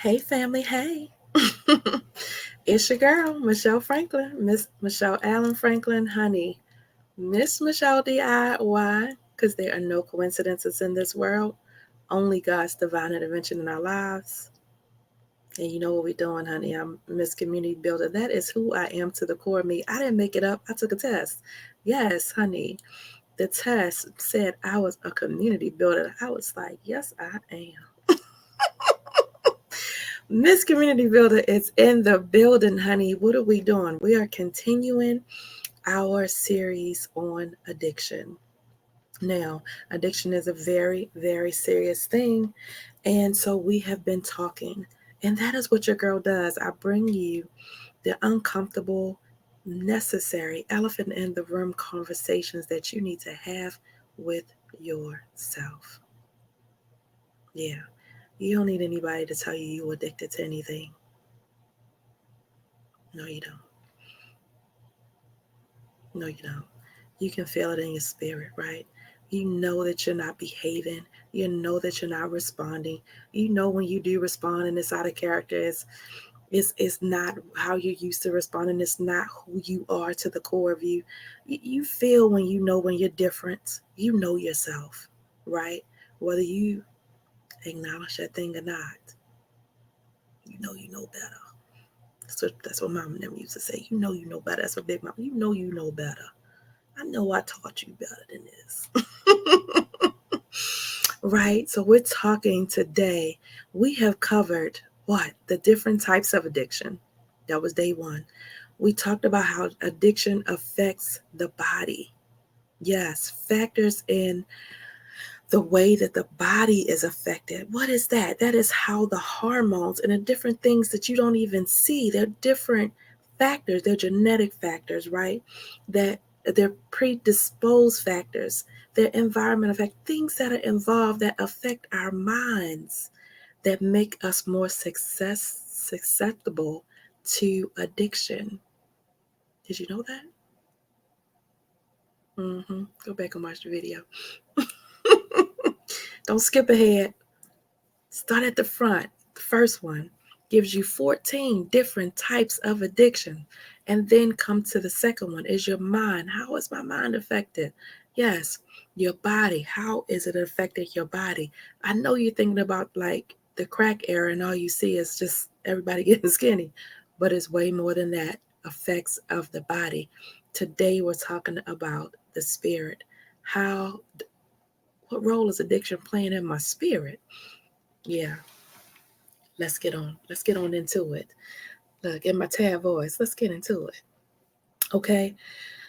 Hey, family, hey. It's your girl, Michelle Franklin, Miss Michelle Allen Franklin, honey. Miss Michelle DIY, because there are no coincidences in this world, only God's divine intervention in our lives. And you know what we're doing, honey. I'm Miss Community Builder. That is who I am to the core of me. I didn't make it up. I took a test. Yes, honey. The test said I was a community builder. I was like, yes, I am. Miss Community Builder is in the building, honey. What are we doing? We are continuing our series on addiction. Now, addiction is a very, very serious thing. And so we have been talking. And that is what your girl does. I bring you the uncomfortable, necessary elephant in the room conversations that you need to have with yourself. Yeah. You don't need anybody to tell you you're addicted to anything. No, you don't. No, you don't. You can feel it in your spirit, right? You know that you're not behaving. You know that you're not responding. You know when you do respond and it's out of character, it's not how you're used to responding. It's not who you are to the core of you. You feel when you know when you're different. You know yourself, right? Whether you acknowledge that thing or not, you know better. That's what mom and them used to say. You know better. That's what big mom. You know better. I know I taught you better than this. Right? So we're talking today. We have covered what? The different types of addiction. That was day one. We talked about how addiction affects the body. Yes, factors in the way that the body is affected. What is that? That is how the hormones and the different things that you don't even see, they're different factors, they're genetic factors, right? That they're predisposed factors, they're environmental factors, things that are involved that affect our minds that make us more susceptible to addiction. Did you know that? Go back and watch the video. Don't skip ahead. Start at the front. The first one gives you 14 different types of addiction. And then come to the second one is your mind. How is my mind affected? Yes, your body. How is it affecting your body? I know you're thinking about like the crack era and all you see is just everybody getting skinny, but it's way more than that. Effects of the body. Today we're talking about the spirit. What role is addiction playing in my spirit? Yeah, let's get on into it. Look, in my tad voice, let's get into it. Okay,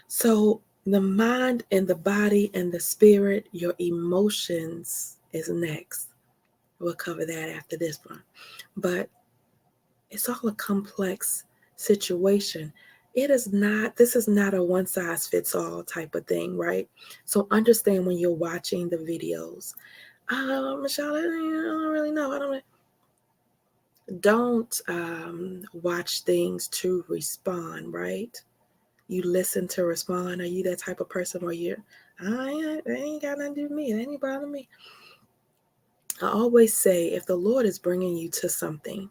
so the mind and the body and the spirit, your emotions is next. We'll cover that after this one. But it's all a complex situation. This is not a one size fits all type of thing, right? So understand when you're watching the videos. Michelle, I don't really know. I don't watch things to respond, right? You listen to respond. Are you that type of person where they ain't got nothing to do with me. It ain't bother me. I always say if the Lord is bringing you to something,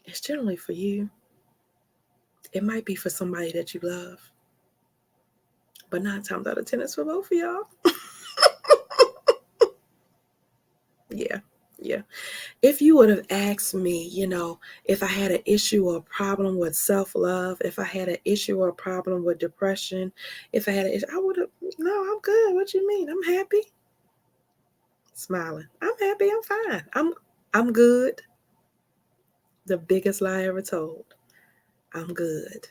it's generally for you. It might be for somebody that you love, but 9 times out of 10, it's for both of y'all. Yeah, yeah. If you would have asked me, if I had an issue or a problem with self-love, if I had an issue or a problem with depression, if I had an issue, I would have, no, I'm good. What you mean? I'm happy. Smiling. I'm happy. I'm fine. I'm good. The biggest lie ever told. I'm good.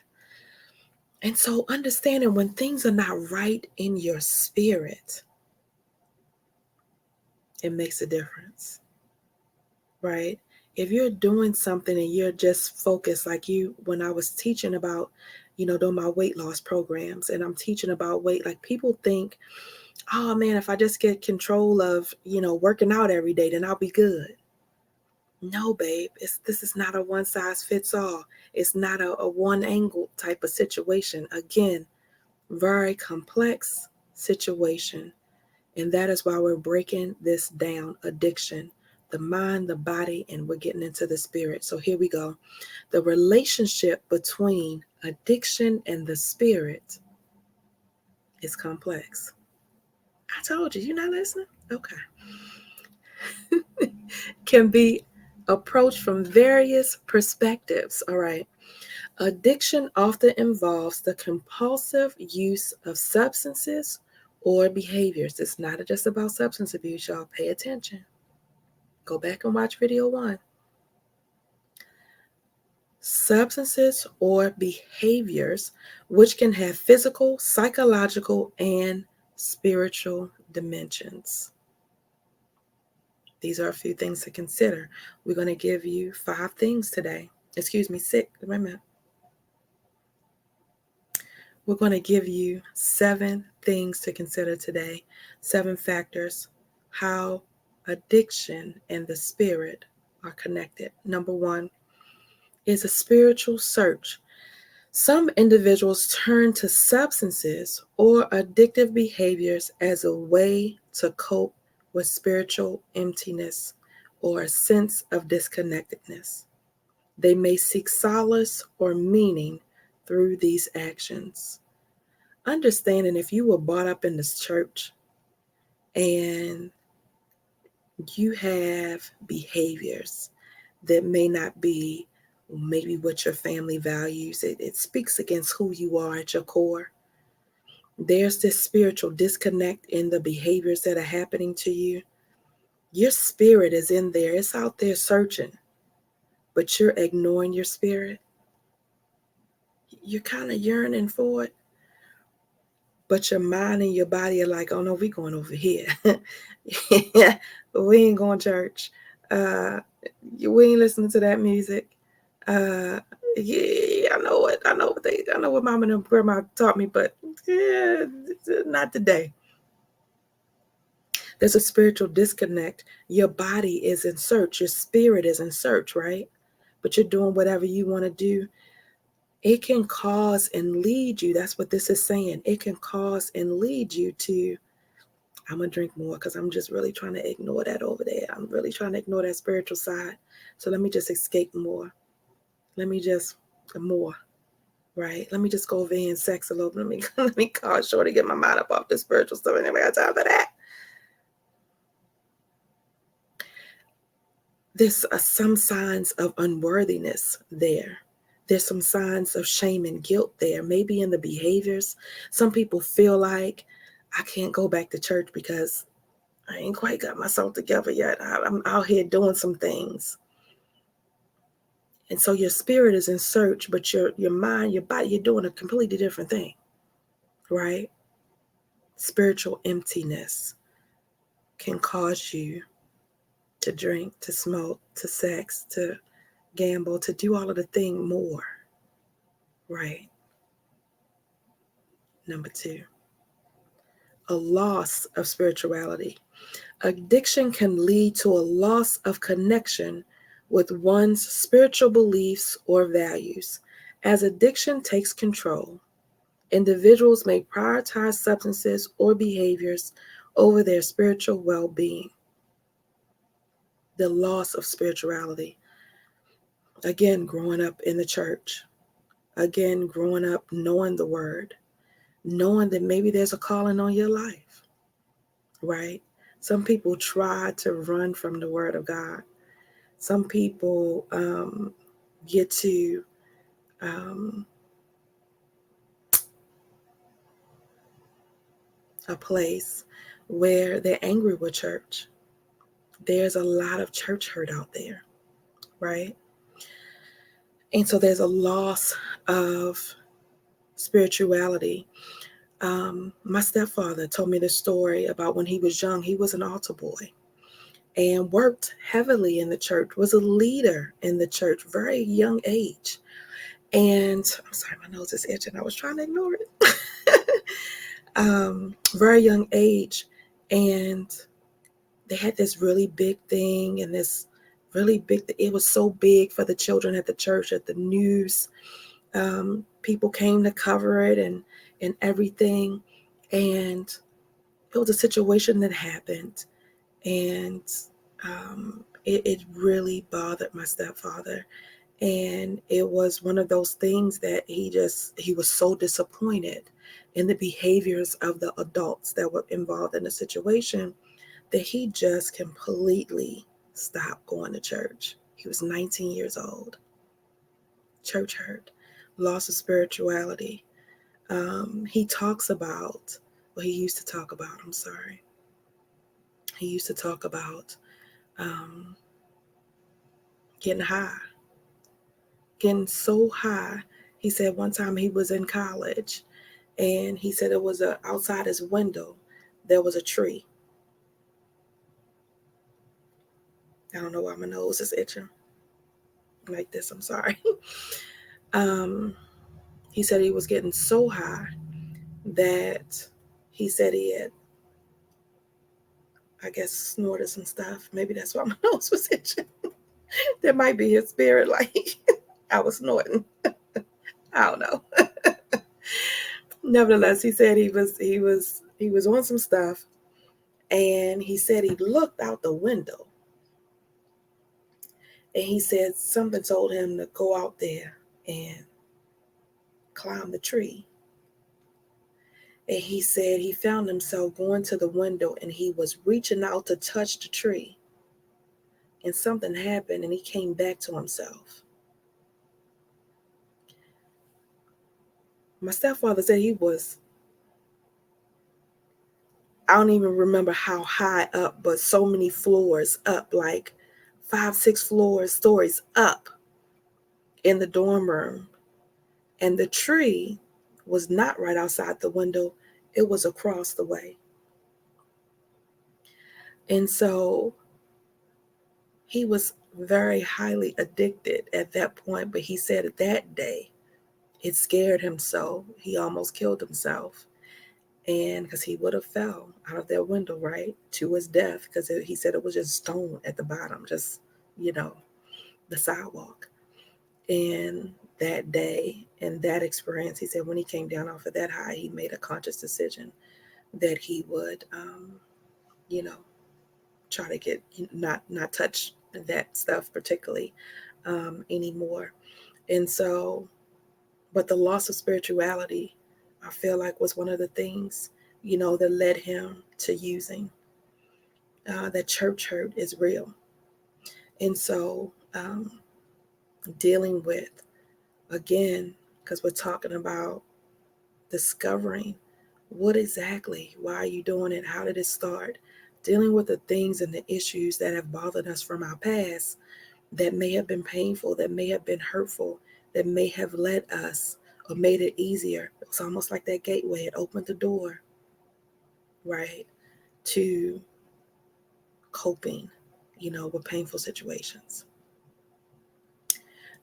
And so understanding when things are not right in your spirit, it makes a difference. Right? If you're doing something and you're just focused, like when I was teaching about, doing my weight loss programs and I'm teaching about weight, like people think, oh man, if I just get control of, working out every day, then I'll be good. No, babe, this is not a one size fits all. It's not a one angle type of situation. Again, very complex situation. And that is why we're breaking this down. Addiction. the mind, the body, and we're getting into the spirit. So here we go. The relationship between addiction and the spirit is complex. I told you, you're not listening? Okay. Can be approached from various perspectives. All right. Addiction often involves the compulsive use of substances or behaviors. It's not just about substance abuse, y'all. Pay attention. Go back and watch video 1. Substances or behaviors which can have physical, psychological, and spiritual dimensions. These are a few things to consider. We're going to give you 5 things today. Excuse me, 6. Wait a minute. We're going to give you 7 things to consider today. 7 factors how addiction and the spirit are connected. Number 1 is a spiritual search. Some individuals turn to substances or addictive behaviors as a way to cope with spiritual emptiness or a sense of disconnectedness. They may seek solace or meaning through these actions. Understanding if you were brought up in this church and you have behaviors that may not be maybe what your family values, it speaks against who you are at your core. There's this spiritual disconnect in the behaviors that are happening to you. Your spirit is in there. It's out there searching, but you're ignoring your spirit. You're kind of yearning for it, but your mind and your body are like, oh no, we're going over here. Yeah, we ain't going to church. We ain't listening to that music. Yeah, I know it. I know what mama and grandma taught me, but yeah, not today. There's a spiritual disconnect. Your body is in search. Your spirit is in search, right? But you're doing whatever you want to do. It can cause and lead you. That's what this is saying. It can cause and lead you to, I'm going to drink more because I'm just really trying to ignore that over there. I'm really trying to ignore that spiritual side. So let me just escape more. Let me just more, right? Let me just go over here and sex a little bit. Let me call short to get my mind up off the spiritual stuff. I never got time for that. There's some signs of unworthiness there. There's some signs of shame and guilt there, maybe in the behaviors. Some people feel like, I can't go back to church because I ain't quite got myself together yet. I'm out here doing some things. And so your spirit is in search, but your mind, your body, you're doing a completely different thing, right? Spiritual emptiness can cause you to drink, to smoke, to sex, to gamble, to do all of the thing more, right? Number 2, a loss of spirituality. Addiction can lead to a loss of connection with one's spiritual beliefs or values. As addiction takes control, individuals may prioritize substances or behaviors over their spiritual well-being. The loss of spirituality. Again, growing up in the church. Again, growing up knowing the word. Knowing that maybe there's a calling on your life, right? Some people try to run from the word of God. Some people get to a place where they're angry with church. There's a lot of church hurt out there, right? And so there's a loss of spirituality. My stepfather told me this story about when he was young. He was an altar boy and worked heavily in the church, was a leader in the church, very young age. And I'm sorry, my nose is itching. I was trying to ignore it. Very young age. And they had this really big thing and this really big, it was so big for the children at the church, at the news. People came to cover it and everything. And it was a situation that happened. And It really bothered my stepfather. And it was one of those things that he was so disappointed in the behaviors of the adults that were involved in the situation that he just completely stopped going to church. He was 19 years old. Church hurt, loss of spirituality. He talks about, well, he used to talk about, I'm sorry. He used to talk about um, getting high, getting so high. He said one time he was in college and he said it was outside his window, there was a tree. I don't know why my nose is itching like this. I'm sorry. um, he said he was getting so high that he said he had, I guess, snorted some stuff. Maybe that's why my nose was itching. There might be his spirit, like I was snorting. I don't know. Nevertheless, he said he was on some stuff, and he said he looked out the window, and he said something told him to go out there and climb the tree. And he said he found himself going to the window, and he was reaching out to touch the tree, and something happened, and he came back to himself. My stepfather said he was, I don't even remember how high up, but so many floors up, like 5, 6 stories up in the dorm room. And the tree was not right outside the window, it was across the way. And so he was very highly addicted at that point, but he said that day it scared him so he almost killed himself. And because he would have fell out of that window, right, to his death, because he said it was just stone at the bottom, just, the sidewalk. And that day and that experience, he said when he came down off of that high, he made a conscious decision that he would, you know, try to get, not touch that stuff particularly anymore. And so, but the loss of spirituality, I feel like was one of the things, that led him to using. That church hurt is real. And so, dealing with, again, because we're talking about discovering why are you doing it? How did it start? Dealing with the things and the issues that have bothered us from our past that may have been painful, that may have been hurtful, that may have led us or made it easier. It's almost like that gateway. It opened the door, right, to coping, with painful situations.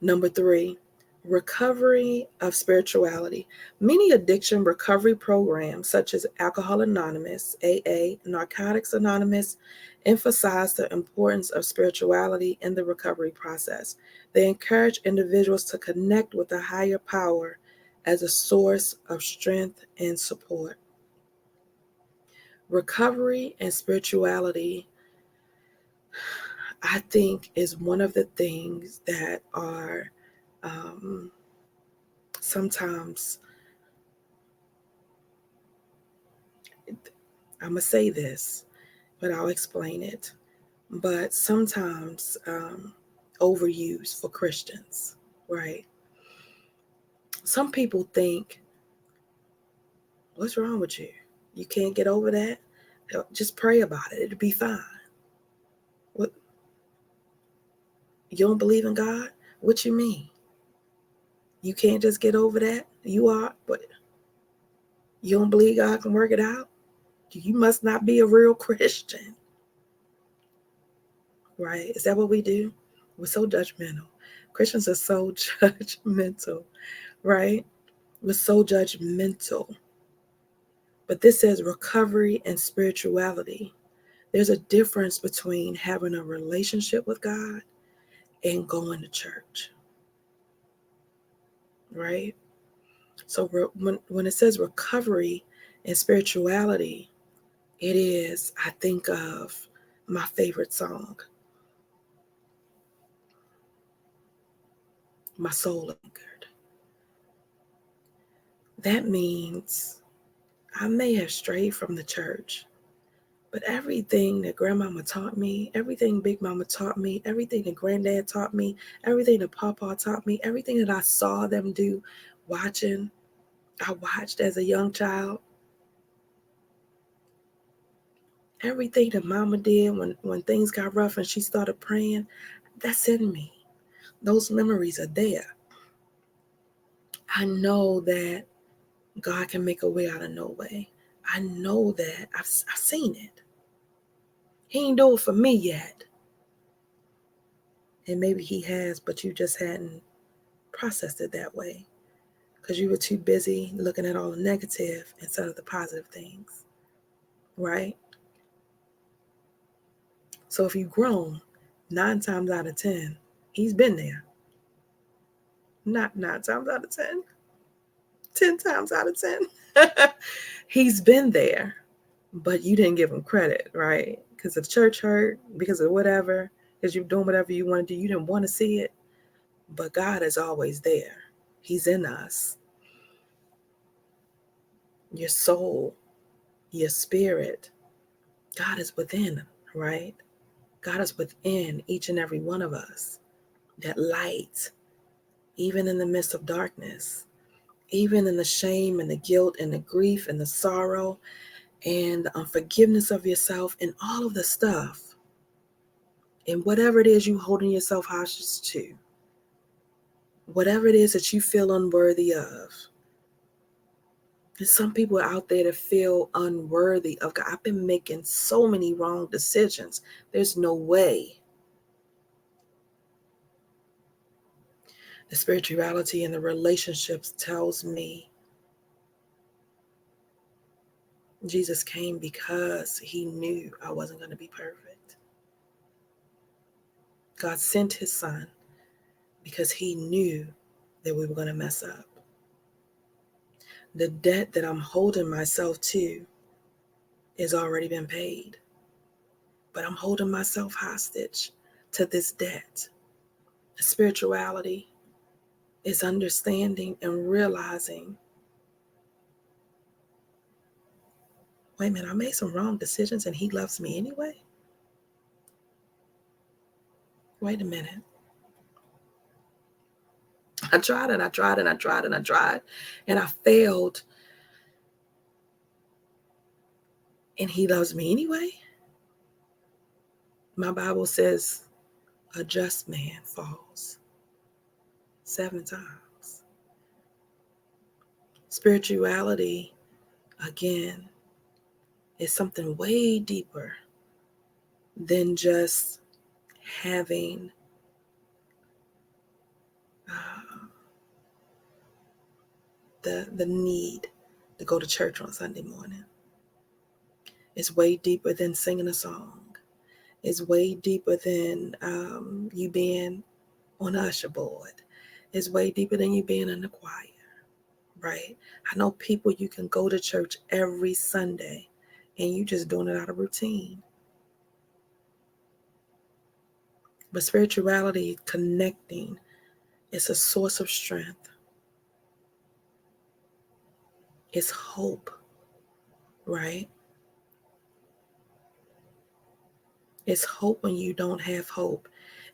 Number 3, recovery of spirituality. Many addiction recovery programs, such as Alcohol Anonymous, AA, Narcotics Anonymous, emphasize the importance of spirituality in the recovery process. They encourage individuals to connect with a higher power as a source of strength and support. Recovery and spirituality, I think, is one of the things that are sometimes, I'm going to say this, but I'll explain it. But sometimes overused for Christians, right? Some people think, what's wrong with you? You can't get over that? Just pray about it. It'll be fine. What? You don't believe in God? What you mean? You can't just get over that? You are, but you don't believe God can work it out? You must not be a real Christian, right? Is that what we do? We're so judgmental. Christians are so judgmental, right? We're so judgmental. But this says recovery and spirituality. There's a difference between having a relationship with God and going to church, right? So when it says recovery and spirituality, it is, I think of my favorite song. my soul anchored. That means I may have strayed from the church, but everything that grandmama taught me, everything big mama taught me, everything that granddad taught me, everything that papa taught me, everything that I saw them do I watched as a young child, everything that mama did when things got rough and she started praying, that's in me. Those memories are there. I know that God can make a way out of no way. I know that I've seen it. He ain't do it for me yet. And maybe he has, but you just hadn't processed it that way because you were too busy looking at all the negative instead of the positive things, right? So if you've grown, 9 times out of 10, he's been there. Not 9 times out of 10, 10 times out of 10. He's been there, but you didn't give him credit, right? Because the church hurt, because of whatever, because you're doing whatever you want to do. You didn't want to see it, but God is always there. He's in us. Your soul, your spirit, God is within, right? God is within each and every one of us. That light, even in the midst of darkness, even in the shame and the guilt and the grief and the sorrow and the unforgiveness of yourself and all of the stuff, and whatever it is you holding yourself hostage to, whatever it is that you feel unworthy of. There's some people out there that feel unworthy of God. I've been making so many wrong decisions. There's no way. The spirituality and the relationships tells me Jesus came because he knew I wasn't going to be perfect. God sent his son because he knew that we were going to mess up. The debt that I'm holding myself to has already been paid, but I'm holding myself hostage to this debt. Spirituality is understanding and realizing, wait a minute, I made some wrong decisions and he loves me anyway? Wait a minute. I tried and I tried and I tried and I tried and I failed. And he loves me anyway? My Bible says a just man falls 7 times. Spirituality, again, is something way deeper than just having the need to go to church on Sunday morning. It's way deeper than singing a song. It's way deeper than you being on the usher board. It's way deeper than you being in the choir, right? I know people, you can go to church every Sunday and you just doing it out of routine. But spirituality, connecting, it's a source of strength. It's hope, right? It's hope when you don't have hope.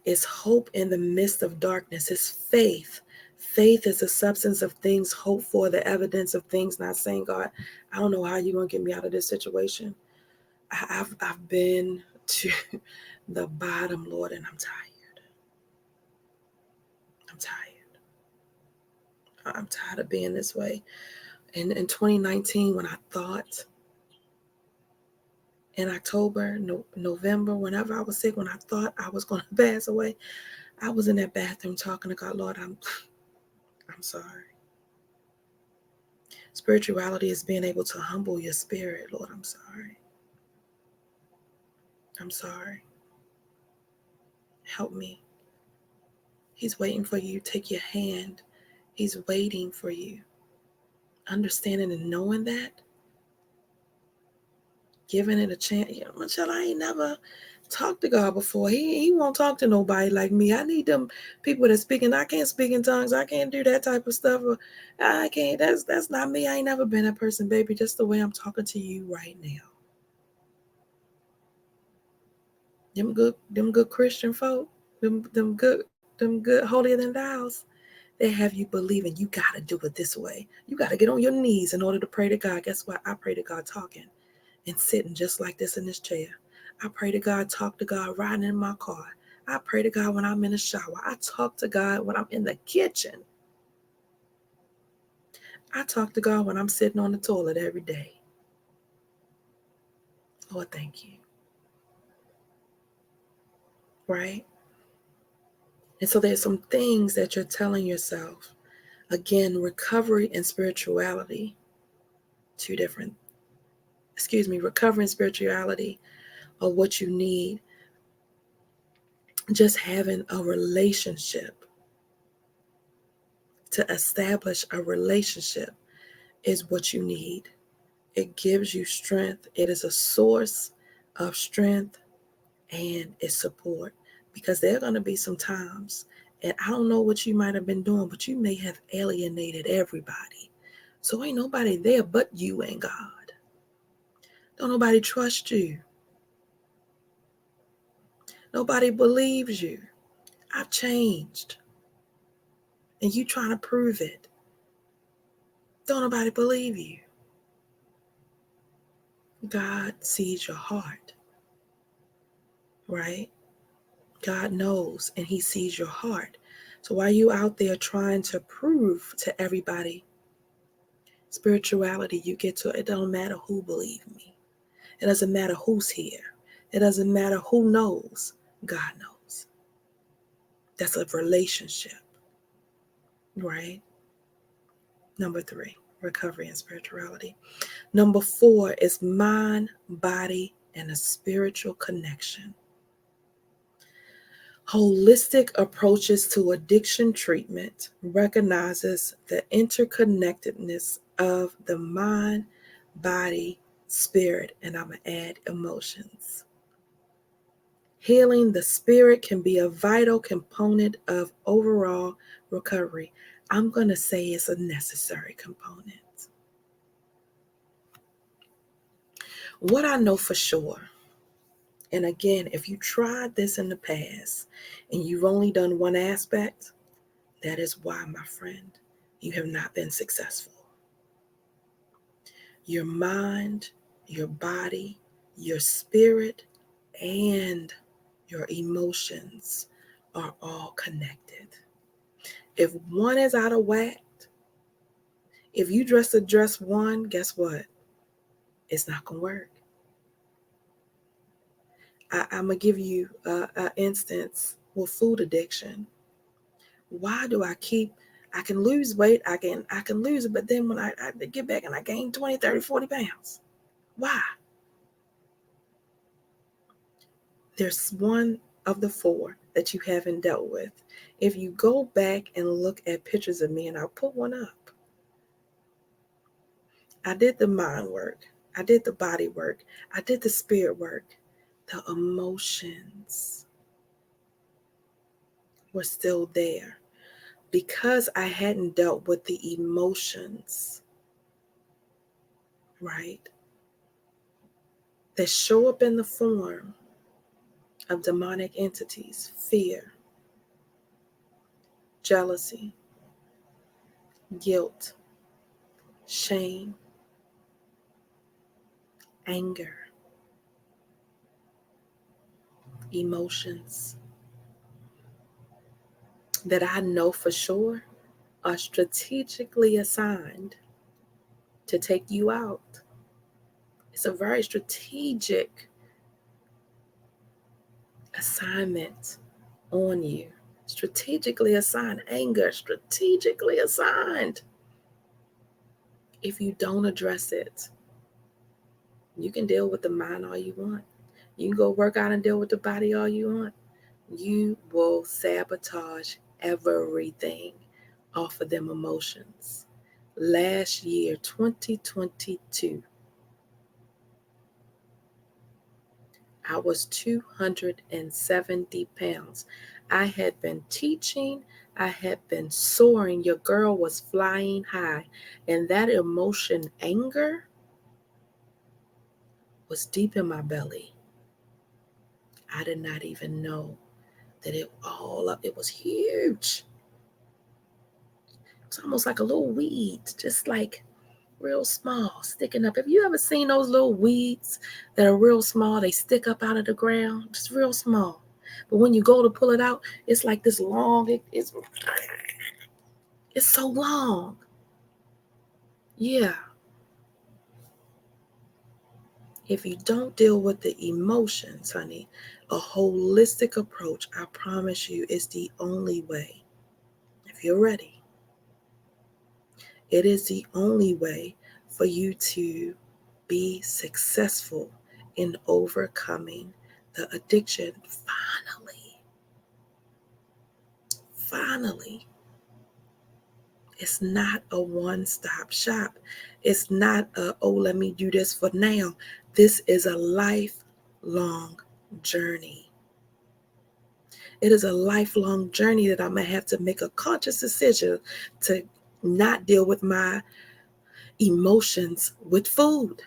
It's hope in the midst of darkness. It's faith. Faith is the substance of things hoped for, the evidence of things not seen. God, I don't know how you're going to get me out of this situation. I've been to the bottom, Lord, and I'm tired. I'm tired. I'm tired of being this way. And in 2019, when I thought, in October, November, whenever I was sick, when I thought I was going to pass away, I was in that bathroom talking to God, Lord, I'm sorry. Spirituality is being able to humble your spirit. Lord, I'm sorry. I'm sorry. Help me. He's waiting for you. Take your hand. He's waiting for you. Understanding and knowing that, giving it a chance. Michelle, I ain't never Talk to God before. He won't talk to nobody like me. I need them people that speaking. I can't speak in tongues. I can't do that type of stuff. I can't. That's not me. I ain't never been that person, baby. Just the way I'm talking to you right now. Them good Christian folk. Them good holier than thou's. They have you believing you gotta do it this way. You gotta get on your knees in order to pray to God. Guess what? I pray to God talking and sitting just like this in this chair. I pray to God, talk to God riding in my car. I pray to God when I'm in the shower. I talk to God when I'm in the kitchen. I talk to God when I'm sitting on the toilet every day. Lord, thank you. Right? And so there's some things that you're telling yourself. Again, recovery and spirituality, recovery and spirituality are what you need. Just having a relationship, to establish a relationship is what you need. It gives you strength. It is a source of strength and its support, because there are going to be some times, and I don't know what you might have been doing, but you may have alienated everybody. So ain't nobody there but you and God. Don't nobody trust you. Nobody believes you. I've changed. And you trying to prove it. Don't nobody believe you. God sees your heart, right? God knows and he sees your heart. So why are you out there trying to prove to everybody? Spirituality, you get to, it don't matter who believes me. It doesn't matter who's here. It doesn't matter who knows. God knows. That's a relationship, right? Number 3, recovery and spirituality. Number 4 is mind, body, and a spiritual connection. Holistic approaches to addiction treatment recognizes the interconnectedness of the mind, body, spirit, and I'm going to add emotions. Healing the spirit can be a vital component of overall recovery. I'm going to say it's a necessary component. What I know for sure, and again, if you tried this in the past and you've only done one aspect, that is why, my friend, you have not been successful. Your mind, your body, your spirit, and your emotions are all connected. If one is out of whack, if you address one, guess what? It's not going to work. I'm going to give you an instance with food addiction. Why do I can lose weight, I can lose it, but then when I get back and I gain 20, 30, 40 pounds. Why? There's one of the 4 that you haven't dealt with. If you go back and look at pictures of me, and I'll put one up, I did the mind work, I did the body work, I did the spirit work. The emotions were still there because I hadn't dealt with the emotions, right? That show up in the form of demonic entities: fear, jealousy, guilt, shame, anger, emotions that I know for sure are strategically assigned to take you out. It's a very strategic assignment on you. Strategically assigned anger, strategically assigned. If you don't address it, you can deal with the mind all you want. You can go work out and deal with the body all you want. You will sabotage everything off of them emotions. Last year, 2022, I was 270 pounds. I had been teaching, I had been soaring. Your girl was flying high. And that emotion, anger, was deep in my belly. I did not even know that it was huge. It's almost like a little weed, just like real small, sticking up. Have you ever seen those little weeds that are real small? They stick up out of the ground, just real small. But when you go to pull it out, it's like this long, it's so long. Yeah. If you don't deal with the emotions, honey, a holistic approach, I promise you, is the only way. If you're ready, it is the only way for you to be successful in overcoming the addiction. Finally, it's not a one-stop shop. It's not let me do this for now. This is a lifelong journey. It is a lifelong journey that I'm going to have to make a conscious decision to not deal with my emotions with food,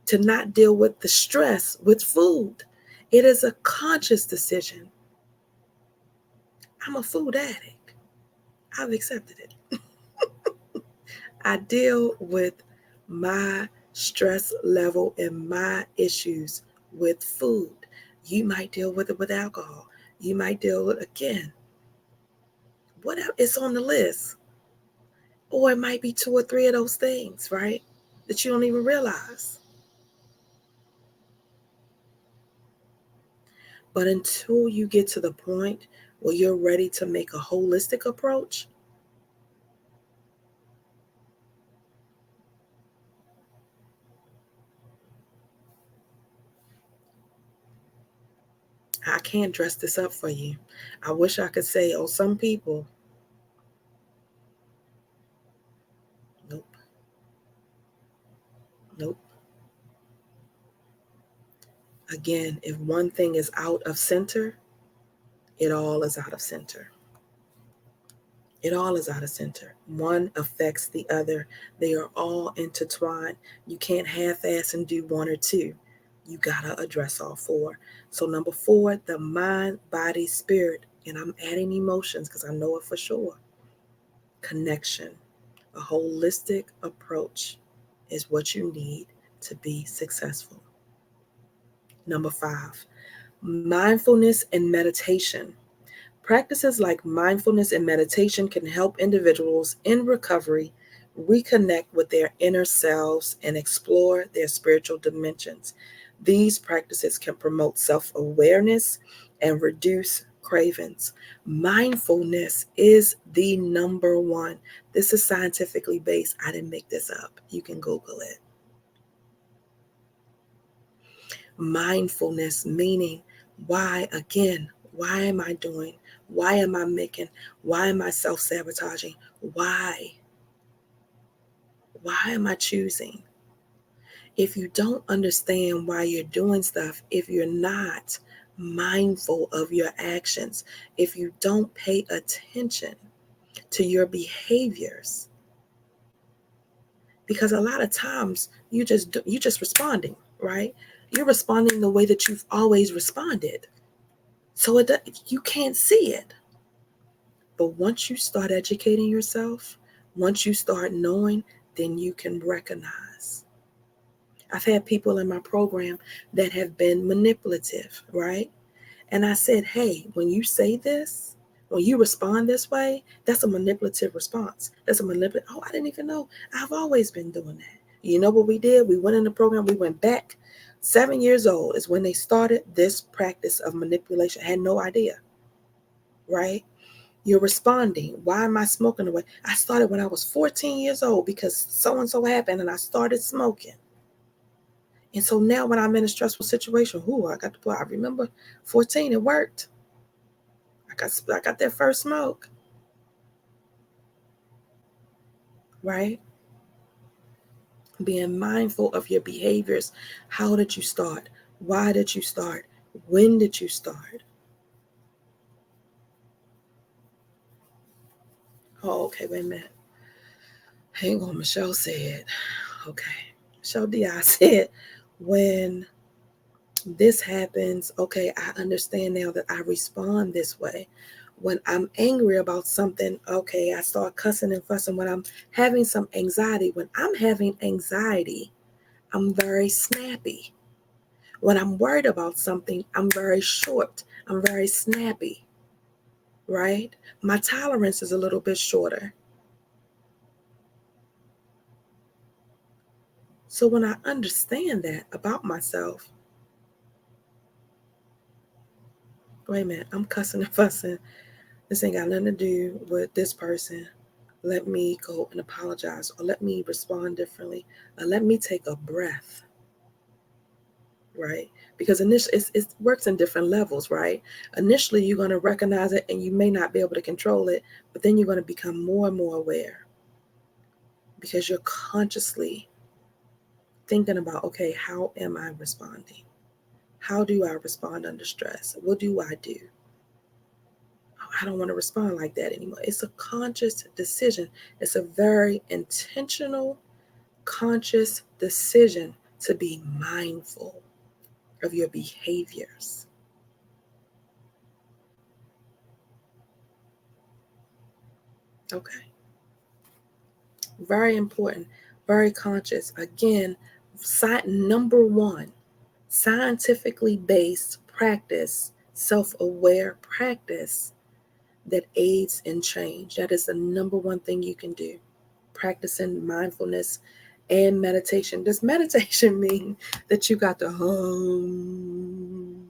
to not deal with the stress with food. It is a conscious decision. I'm a food addict. I've accepted it. I deal with my stress level and my issues with food. You might deal with it with alcohol. You might deal with, again, whatever, it's on the list. Or it might be 2 or 3 of those things, right? That you don't even realize. But until you get to the point where you're ready to make a holistic approach, I can't dress this up for you. I wish I could say, oh, some people. Nope. Nope. Again, if one thing is out of center, it all is out of center. It all is out of center. One affects the other. They are all intertwined. You can't half-ass and do 1 or 2. You gotta address all 4. So number 4, the mind, body, spirit, and I'm adding emotions because I know it for sure. Connection. A holistic approach is what you need to be successful. Number 5, mindfulness and meditation. Practices like mindfulness and meditation can help individuals in recovery reconnect with their inner selves and explore their spiritual dimensions. These practices can promote self-awareness and reduce cravings. Mindfulness is the number one. This is scientifically based. I didn't make this up. You can Google it. Mindfulness meaning why am I doing? Why am I making? Why am I self-sabotaging? Why? Why am I choosing? If you don't understand why you're doing stuff, if you're not mindful of your actions, if you don't pay attention to your behaviors, because a lot of times you just responding, right? You're responding the way that you've always responded. So you can't see it. But once you start educating yourself, once you start knowing, then you can recognize. I've had people in my program that have been manipulative, right? And I said, hey, when you say this, when you respond this way, that's a manipulative response. That's a manipulative. Oh, I didn't even know. I've always been doing that. You know what we did? We went in the program. We went back. 7 years old is when they started this practice of manipulation. I had no idea, right? You're responding. Why am I smoking away? I started when I was 14 years old because so-and-so happened and I started smoking. And so now when I'm in a stressful situation, I remember 14, it worked. I got that first smoke, right? Being mindful of your behaviors. How did you start? Why did you start? When did you start? Oh, okay, wait a minute. Hang on, Michelle said, okay. Michelle D.I. said, when this happens, okay, I understand now that I respond this way. When I'm angry about something, okay, I start cussing and fussing. When I'm having some anxiety, when I'm having anxiety, I'm very snappy. When I'm worried about something, I'm very short. I'm very snappy, right? My tolerance is a little bit shorter. So when I understand that about myself, wait a minute, I'm cussing and fussing. This ain't got nothing to do with this person. Let me go and apologize, or let me respond differently, or let me take a breath, right? Because initially it works in different levels, right? Initially, you're going to recognize it and you may not be able to control it, but then you're going to become more and more aware because you're consciously thinking about, okay, how am I responding? How do I respond under stress? What do I do? I don't want to respond like that anymore. It's a conscious decision. It's a very intentional, conscious decision to be mindful of your behaviors. Okay. Very important, very conscious. Again, number one, scientifically based practice, self aware practice that aids in change. That is the number one thing you can do. Practicing mindfulness and meditation. Does meditation mean that you got to hum?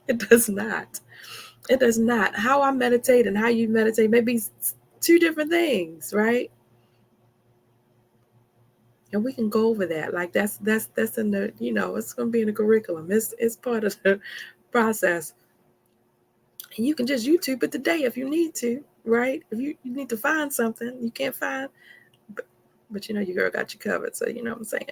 It does not. It does not. How I meditate and how you meditate may be two different things, right? And we can go over that. Like that's in the, it's going to be in the curriculum. It's part of the process. And you can just YouTube it today if you need to, right? If you need to find something you can't find, but your girl got you covered. So you know what I'm saying.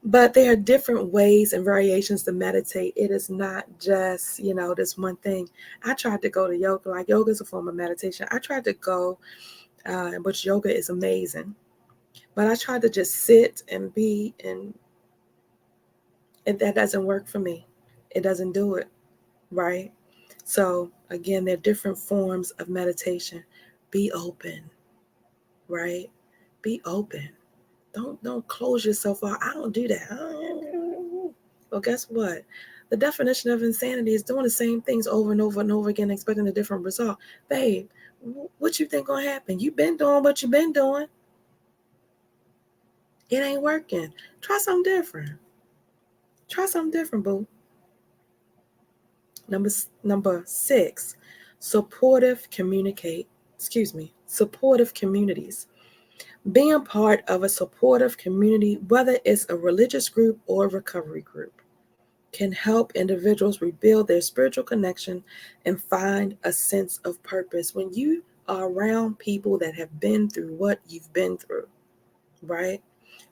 But there are different ways and variations to meditate. It is not just, this one thing. I tried to go to yoga. Like yoga is a form of meditation. I tried to go, which yoga is amazing. But I tried to just sit and be, and that doesn't work for me. It doesn't do it, right? So again, there are different forms of meditation. Be open, right? Be open. Don't close yourself off. I don't do that. Well, guess what? The definition of insanity is doing the same things over and over and over again, expecting a different result. Babe, what you think gonna happen? You've been doing what you've been doing. It ain't working. Try something different. Try something different, boo. Number 6, supportive communities. Being part of a supportive community, whether it's a religious group or a recovery group, can help individuals rebuild their spiritual connection and find a sense of purpose. When you are around people that have been through what you've been through, right?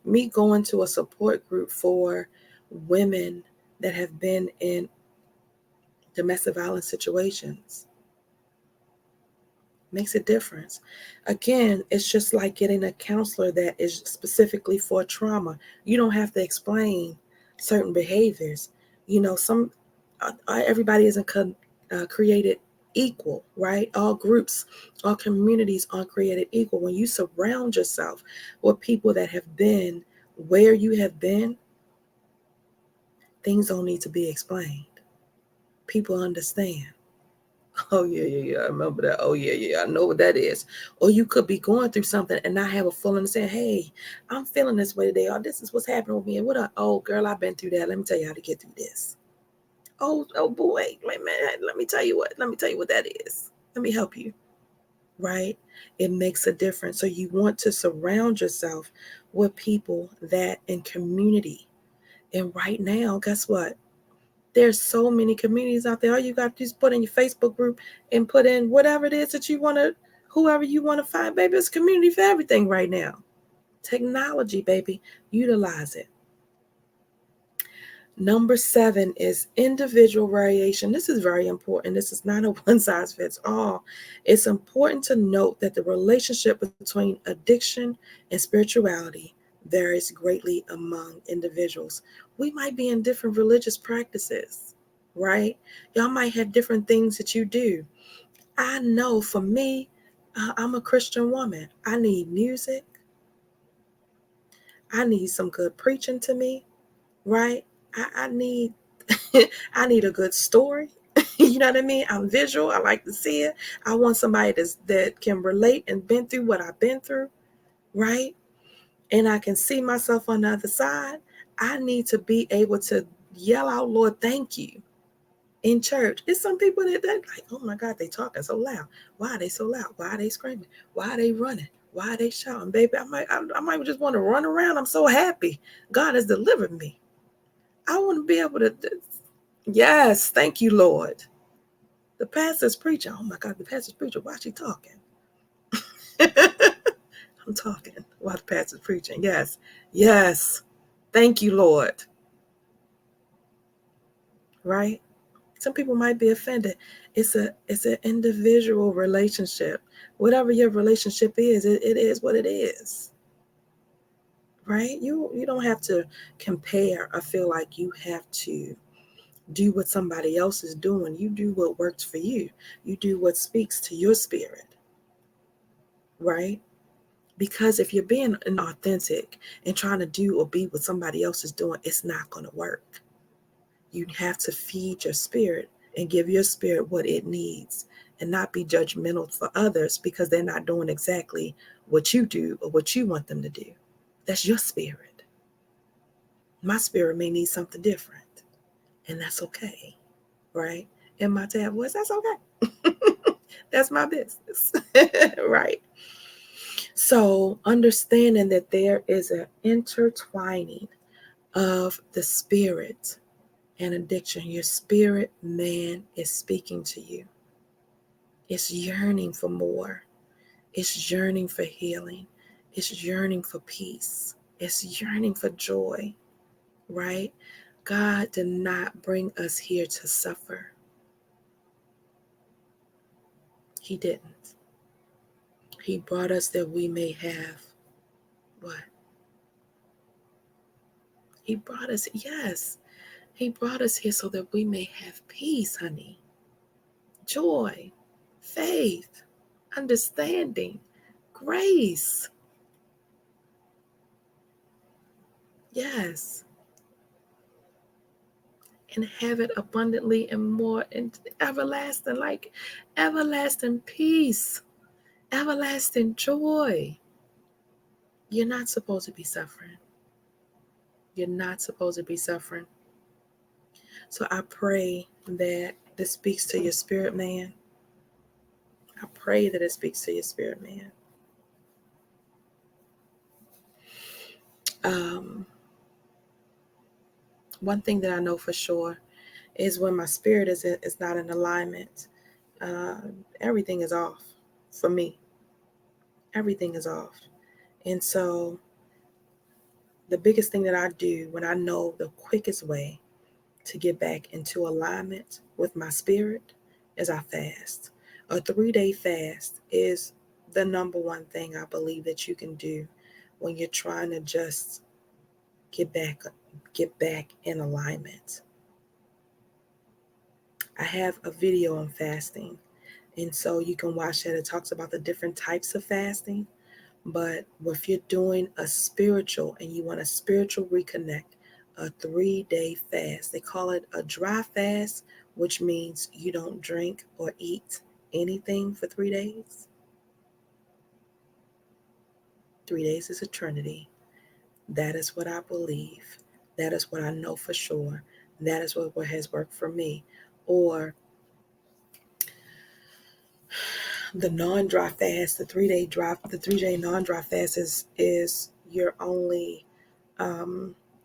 Me going to a support group for women that have been in domestic violence situations makes a difference. Again, it's just like getting a counselor that is specifically for trauma. You don't have to explain certain behaviors. Some everybody isn't created equal, right? All groups, all communities aren't created equal. When you surround yourself with people that have been where you have been, things don't need to be explained. People understand. Oh, yeah. I remember that. Oh, yeah. I know what that is. Or you could be going through something and not have a full understanding. Hey, I'm feeling this way today. Or this is what's happening with me. And oh, girl, I've been through that. Let me tell you how to get through this. Oh, boy. Wait, man. Let me tell you what that is. Let me help you. Right? It makes a difference. So you want to surround yourself with people that in community. And right now, guess what? There's so many communities out there. All you got to do is put in your Facebook group and put in whatever it is that you want to, whoever you want to find. Baby, it's community for everything right now. Technology, baby, utilize it. Number 7 is individual variation. This is very important. This is not a one size fits all. It's important to note that the relationship between addiction and spirituality varies greatly among individuals. We might be in different religious practices, right? Y'all might have different things that you do. I know for me, I'm a Christian woman. I need music. I need some good preaching to me, right? I need I need a good story. You know what I mean? I'm visual. I like to see it. I want somebody that can relate and been through what I've been through, right? And I can see myself on the other side. I need to be able to yell out, Lord, thank you in church. It's some people that like, oh my God, they talking so loud. Why are they so loud? Why are they screaming? Why are they running? Why are they shouting? Baby, I might just want to run around. I'm so happy. God has delivered me. I want to be able to, yes, thank you, Lord. The pastor's preaching. Oh my God, the pastor's preaching. Why is she talking? I'm talking while the pastor's preaching. Yes, yes. Thank you, Lord. Right? Some people might be offended. It's an individual relationship. Whatever your relationship is, it is what it is. Right? You don't have to compare or feel like you have to do what somebody else is doing. You do what works for you. You do what speaks to your spirit. Right? Because if you're being inauthentic and trying to do or be what somebody else is doing, it's not going to work. You have to feed your spirit and give your spirit what it needs and not be judgmental for others because they're not doing exactly what you do or what you want them to do. That's your spirit. My spirit may need something different, and that's okay, right? In my tab voice, that's okay. That's my business, right? So understanding that there is an intertwining of the spirit and addiction. Your spirit man is speaking to you. It's yearning for more. It's yearning for healing. It's yearning for peace. It's yearning for joy, right? God did not bring us here to suffer. He didn't. He brought us that we may have what? He brought us, yes. He brought us here so that we may have peace, honey, joy, faith, understanding, grace. Yes. And have it abundantly and more and everlasting, like everlasting peace, everlasting joy. You're not supposed to be suffering. You're not supposed to be suffering. So I pray that this speaks to your spirit, man. I pray that it speaks to your spirit, man. One thing that I know for sure is when my spirit is not in alignment, uh, everything is off for me. Everything is off. And so the biggest thing that I do when I know the quickest way to get back into alignment with my spirit is I fast. A 3-day fast is the number one thing I believe that you can do when you're trying to just get back in alignment. I have a video on fasting, and so you can watch that. It talks about the different types of fasting. But if you're doing a spiritual and you want a spiritual reconnect, a 3-day fast, they call it a dry fast, which means you don't drink or eat anything for 3 days. 3 days is eternity. That is what I believe. That is what I know for sure. That is what has worked for me. Or the non-dry fast, the 3-day non-dry fast is you're only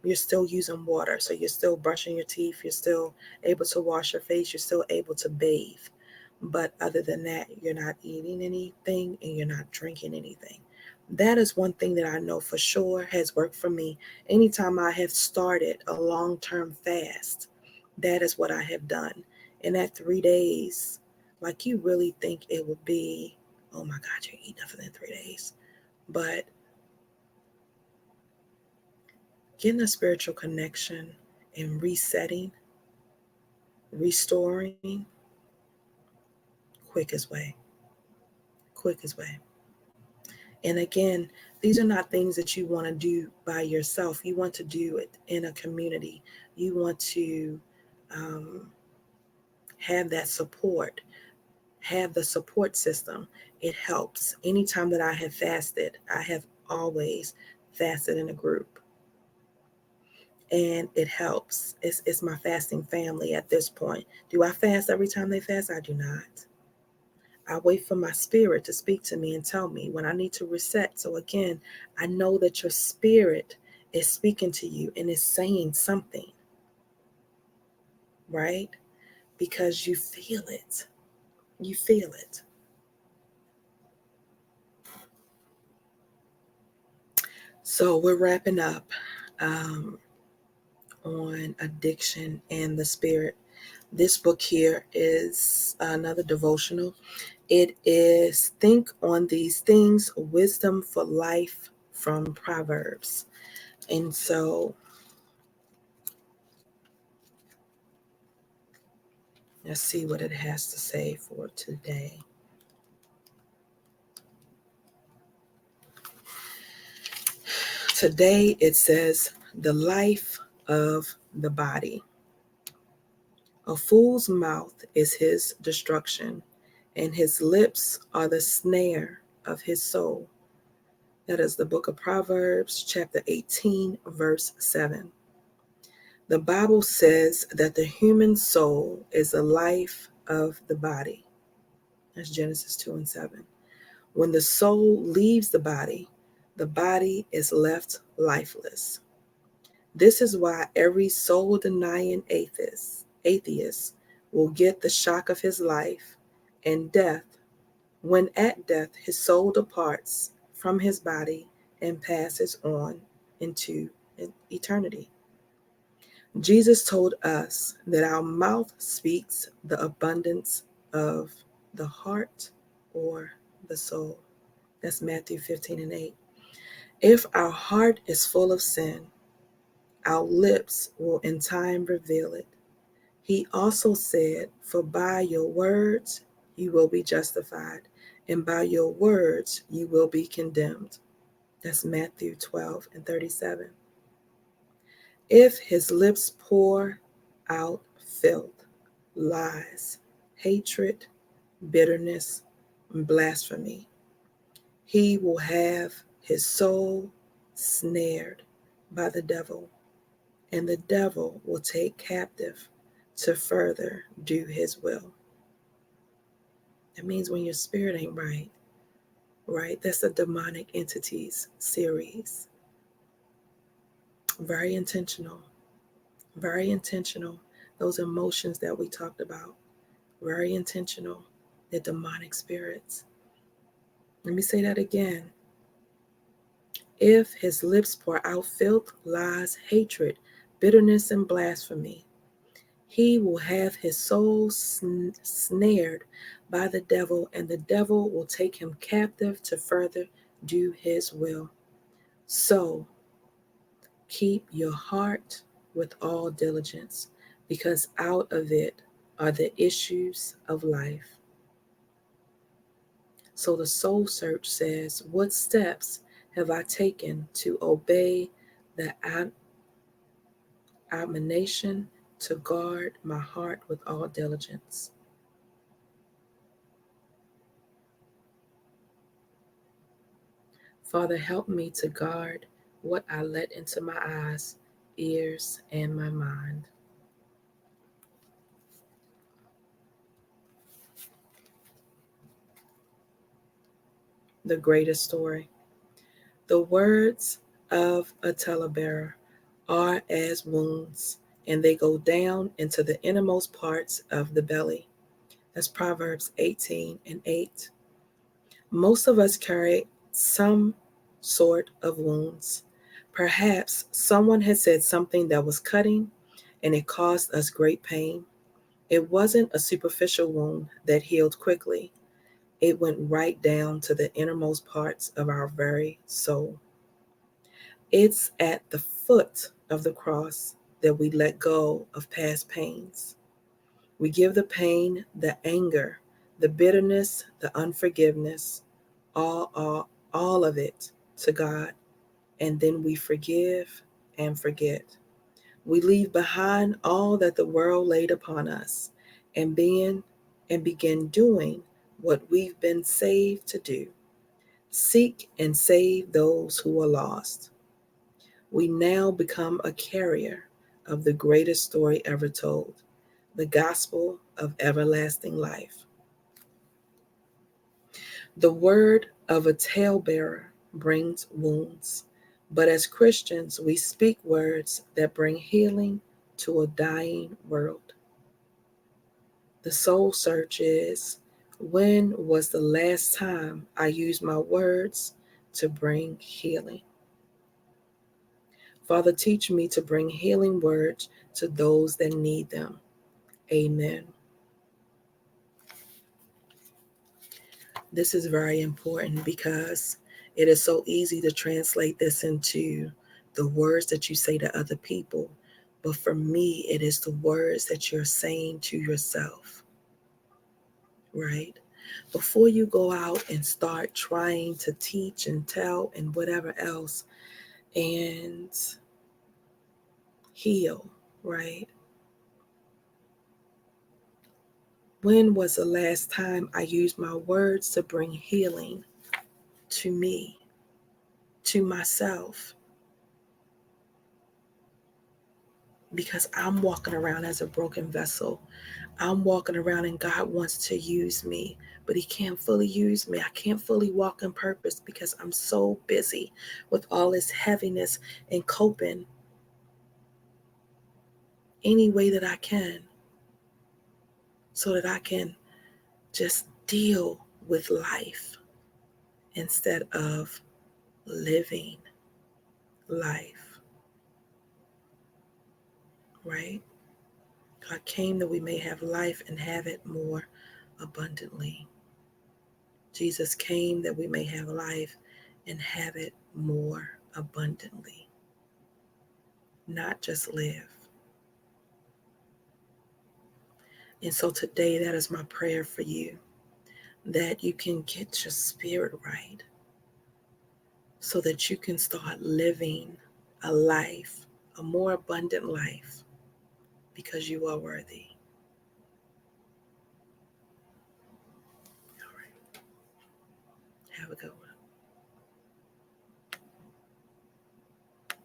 you're still using water. So you're still brushing your teeth, you're still able to wash your face, you're still able to bathe. But other than that, you're not eating anything and you're not drinking anything. That is one thing that I know for sure has worked for me. Anytime I have started a long-term fast, that is what I have done. And that 3 days, like you really think it would be, oh my God, you eat nothing in 3 days. But getting a spiritual connection and resetting, restoring, quickest way, quickest way. And again, these are not things that you want to do by yourself. You want to do it in a community. You want to um, have that support, have the support system. It helps. Anytime that I have fasted, I have always fasted in a group. And it helps. It's my fasting family at this point. Do I fast every time they fast? I do not. I wait for my spirit to speak to me and tell me when I need to reset. So again, I know that your spirit is speaking to you and is saying something, right? Because you feel it. You feel it. So we're wrapping up on addiction and the spirit. This book here is another devotional. It is Think on These Things, Wisdom for Life from Proverbs. And so let's see what it has to say for today. Today it says, the life of the body. A fool's mouth is his destruction, and his lips are the snare of his soul. That is the book of Proverbs, chapter 18, verse 7. The Bible says that the human soul is the life of the body. That's Genesis 2 and 7. When the soul leaves the body is left lifeless. This is why every soul-denying atheist will get the shock of his life and death. When at death, his soul departs from his body and passes on into eternity. Jesus told us that our mouth speaks the abundance of the heart or the soul. That's Matthew 15 and 8. If our heart is full of sin, our lips will in time reveal it. He also said, for by your words you will be justified, and by your words you will be condemned. That's Matthew 12 and 37. If his lips pour out filth, lies, hatred, bitterness, and blasphemy, he will have his soul snared by the devil, and the devil will take captive to further do his will. That means when your spirit ain't right, right? That's a demonic entities series. Very intentional, very intentional. Those emotions that we talked about, very intentional. The demonic spirits. Let me say that again. If his lips pour out filth, lies, hatred, bitterness, and blasphemy, he will have his soul snared by the devil, and the devil will take him captive to further do his will. So, keep your heart with all diligence, because out of it are the issues of life. So the soul search says, what steps have I taken to obey the admonition to guard my heart with all diligence? Father, help me to guard what I let into my eyes, ears, and my mind. The greatest story. The words of a talebearer are as wounds, and they go down into the innermost parts of the belly. That's Proverbs 18 and 8. Most of us carry some sort of wounds. Perhaps someone had said something that was cutting and it caused us great pain. It wasn't a superficial wound that healed quickly. It went right down to the innermost parts of our very soul. It's at the foot of the cross that we let go of past pains. We give the pain, the anger, the bitterness, the unforgiveness, all of it to God, and then we forgive and forget. We leave behind all that the world laid upon us and begin doing what we've been saved to do. Seek and save those who are lost. We now become a carrier of the greatest story ever told, the gospel of everlasting life. The word of a talebearer brings wounds, but as Christians, we speak words that bring healing to a dying world. The soul search is, when was the last time I used my words to bring healing? Father, teach me to bring healing words to those that need them. Amen. This is very important because it is so easy to translate this into the words that you say to other people. But for me, it is the words that you're saying to yourself, right? Before you go out and start trying to teach and tell and whatever else and heal, right? When was the last time I used my words to bring healing to me, to myself? Because I'm walking around as a broken vessel. I'm walking around and God wants to use me, but He can't fully use me. I can't fully walk in purpose because I'm so busy with all this heaviness and coping any way that I can so that I can just deal with life instead of living life, right? God came that we may have life and have it more abundantly. Jesus came that we may have life and have it more abundantly, not just live. And so today, that is my prayer for you, that you can get your spirit right so that you can start living a life, a more abundant life, because you are worthy. All right. Have a good one.